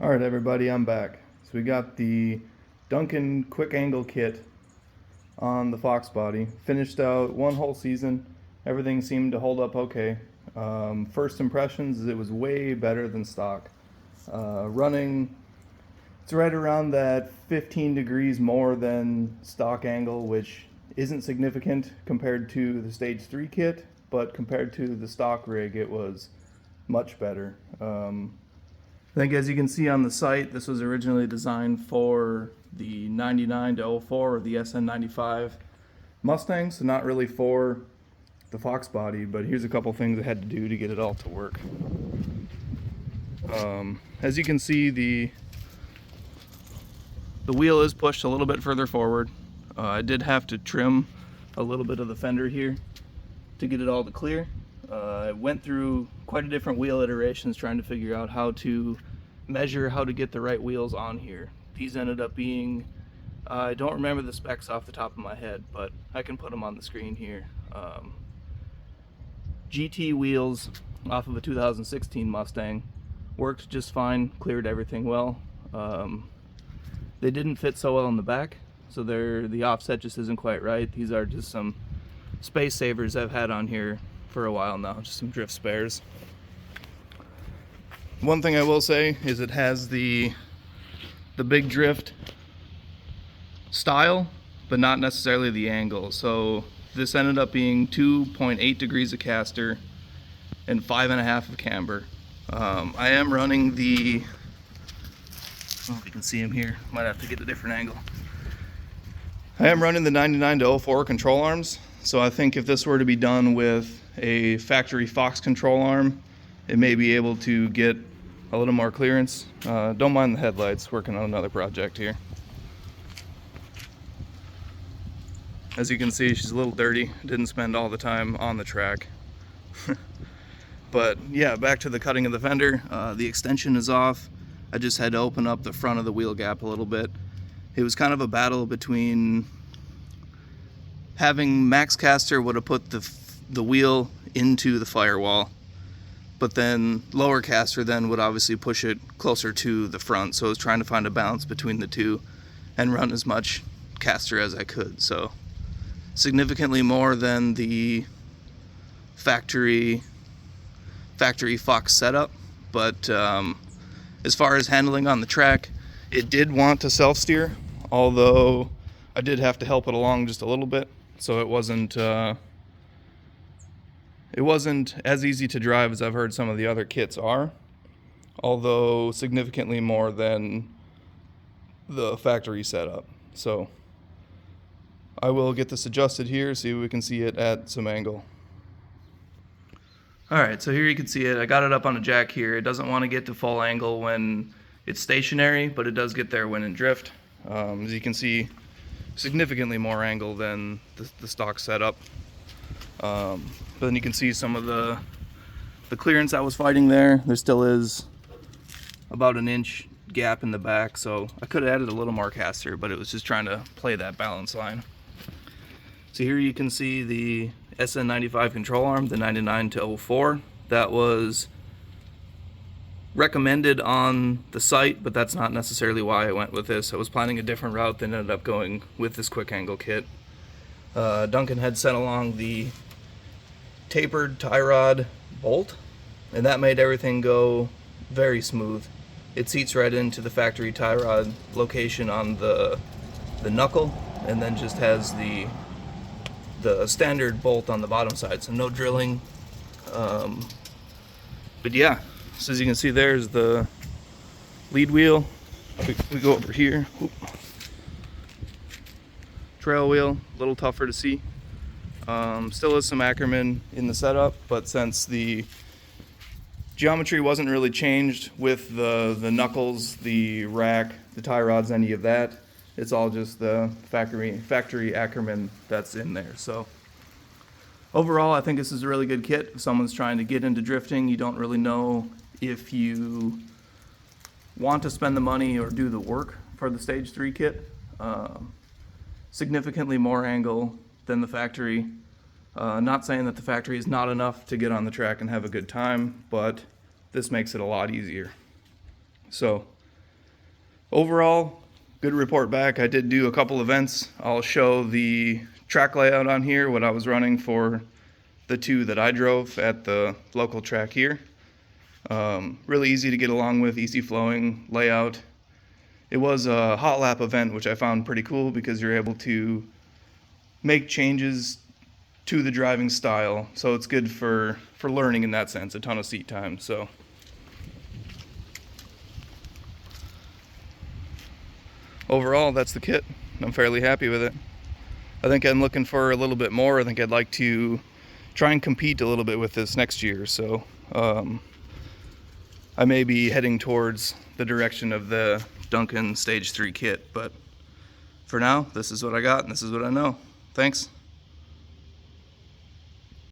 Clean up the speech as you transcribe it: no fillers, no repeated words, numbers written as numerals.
Alright everybody, I'm back. So we got the Duncan quick angle kit on the Fox body. Finished out one whole season. Everything seemed to hold up okay. First impressions is it was way better than stock. Running, it's right around that 15 degrees more than stock angle, which isn't significant compared to the Stage 3 kit, but compared to the stock rig it was much better. I think as you can see on the site, this was originally designed for the 99 to 04 or the SN95 Mustang, so not really for the Fox body, but here's a couple things I had to do to get it all to work. As you can see, the wheel is pushed a little bit further forward. I did have to trim a little bit of the fender here to get it all to clear. I went through quite a different wheel iterations trying to figure out how to measure how to get the right wheels on here. These ended up being, I don't remember the specs off the top of my head, but I can put them on the screen here. GT wheels off of a 2016 Mustang. Worked just fine, cleared everything well. They didn't fit so well in the back, so the offset just isn't quite right. These are just some space savers I've had on here for a while now, just some drift spares. One thing I will say is it has the big drift style, but not necessarily the angle. So this ended up being 2.8 degrees of caster and 5.5 of camber. I am running the, I don't know if you can see him here, might have to get a different angle. I am running the 99 to 04 control arms, so I think if this were to be done with a factory Fox control arm, it may be able to get a little more clearance. Don't mind the headlights, working on another project here. As you can see, she's a little dirty, didn't spend all the time on the track. But yeah, back to the cutting of the fender. The extension is off. I just had to open up the front of the wheel gap a little bit. It was kind of a battle between having max caster would have put the wheel into the firewall, but then lower caster then would obviously push it closer to the front. So I was trying to find a balance between the two and run as much caster as I could. So significantly more than the factory Fox setup, but as far as handling on the track, it did want to self-steer, although I did have to help it along just a little bit, so it wasn't as easy to drive as I've heard some of the other kits are, although significantly more than the factory setup. So I will get this adjusted here, see if we can see it at some angle. Alright, so here you can see it. I got it up on a jack here. It doesn't want to get to full angle when it's stationary, but it does get there when in drift. As you can see, significantly more angle than the stock setup. But then you can see some of the clearance I was fighting there. There still is about an inch gap in the back, so I could have added a little more caster, but it was just trying to play that balance line. So here you can see the SN95 control arm, the 99 to 04. That was recommended on the site, but that's not necessarily why I went with this. I was planning a different route, then ended up going with this quick angle kit. Duncan had sent along the tapered tie rod bolt, and that made everything go very smooth. It seats right into the factory tie rod location on the knuckle, and then just has the standard bolt on the bottom side, so no drilling. But yeah, so as you can see, there's the lead wheel. We go over here. Oop. Trail wheel, a little tougher to see. Still is some Ackerman in the setup, but since the geometry wasn't really changed with the knuckles, the rack, the tie rods, any of that, it's all just the factory Ackerman that's in there. So overall, I think this is a really good kit. If someone's trying to get into drifting, you don't really know if you want to spend the money or do the work for the Stage 3 kit. Significantly more angle than the factory. Not saying that the factory is not enough to get on the track and have a good time, but this makes it a lot easier. So Overall, good report back. I did do a couple events. I'll show the track layout on here, what I was running for the 2 that I drove at the local track here. Really easy to get along with, easy flowing layout. It was a hot lap event, which I found pretty cool because you're able to make changes to the driving style. So it's good for learning in that sense, a ton of seat time. So overall, that's the kit. I'm fairly happy with it. I think I'm looking for a little bit more. I think I'd like to try and compete a little bit with this next year. So I may be heading towards the direction of the Duncan Stage 3 kit, but for now, this is what I got and this is what I know. Thanks.